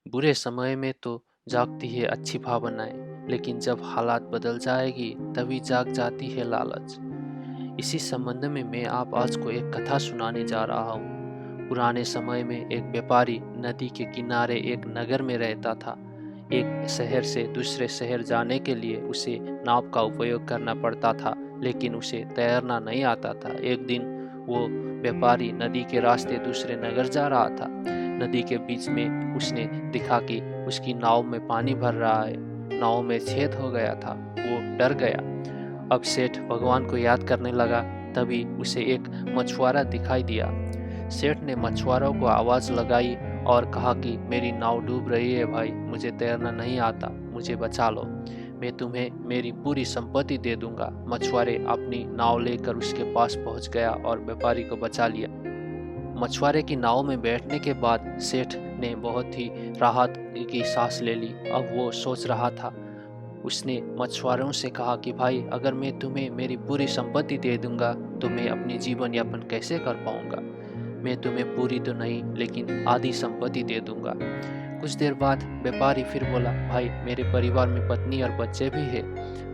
बुरे समय में तो जागती है अच्छी भावनाएं, लेकिन जब हालात बदल जाएगी तभी जाग जाती है लालच। इसी संबंध में मैं आप आज को एक कथा सुनाने जा रहा हूँ। पुराने समय में एक व्यापारी नदी के किनारे एक नगर में रहता था। एक शहर से दूसरे शहर जाने के लिए उसे नाव का उपयोग करना पड़ता था, लेकिन उसे तैरना नहीं आता था। एक दिन वो व्यापारी नदी के रास्ते दूसरे नगर जा रहा था। नदी के बीच में उसने देखा कि उसकी नाव में पानी भर रहा है। नाव में छेद हो गया था। वो डर गया। अब सेठ भगवान को याद करने लगा। तभी उसे एक मछुआरा दिखाई दिया। सेठ ने मछुआरों को आवाज लगाई और कहा कि मेरी नाव डूब रही है भाई, मुझे तैरना नहीं आता, मुझे बचा लो। मैं तुम्हें मेरी पूरी संपत्ति दे दूंगा। मछुआरे अपनी नाव लेकर उसके पास पहुंच गया और व्यापारी को बचा लिया। मछुआरे की नाव में बैठने के बाद सेठ ने बहुत ही राहत की सांस ले ली। अब वो सोच रहा था। उसने मछुआरों से कहा कि भाई, अगर मैं तुम्हें मेरी पूरी संपत्ति दे दूंगा तो मैं अपनी जीवन यापन कैसे कर पाऊंगा। मैं तुम्हें पूरी तो नहीं, लेकिन आधी संपत्ति दे दूंगा। कुछ देर बाद व्यापारी फिर बोला, भाई, मेरे परिवार में पत्नी और बच्चे भी है।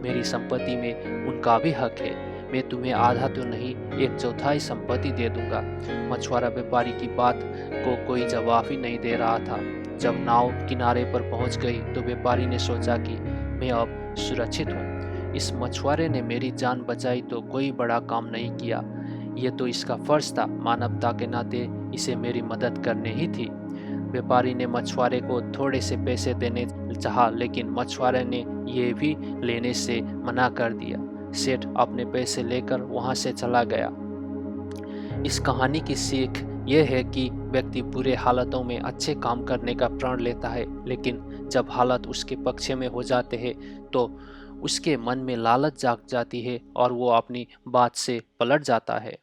मेरी संपत्ति में उनका भी हक है। मैं तुम्हें आधा तो नहीं, एक चौथाई संपत्ति दे दूंगा। मछुआरा व्यापारी की बात को कोई जवाब ही नहीं दे रहा था। जब नाव किनारे पर पहुंच गई तो व्यापारी ने सोचा कि मैं अब सुरक्षित हूँ। इस मछुआरे ने मेरी जान बचाई तो कोई बड़ा काम नहीं किया। ये तो इसका फर्ज था। मानवता के नाते इसे मेरी मदद करनी ही थी। व्यापारी ने मछुआरे को थोड़े से पैसे देने चाहा, लेकिन मछुआरे ने ये भी लेने से मना कर दिया। सेठ अपने पैसे लेकर वहां से चला गया। इस कहानी की सीख ये है कि व्यक्ति बुरे हालातों में अच्छे काम करने का प्रण लेता है, लेकिन जब हालात उसके पक्ष में हो जाते हैं तो उसके मन में लालच जाग जाती है और वो अपनी बात से पलट जाता है।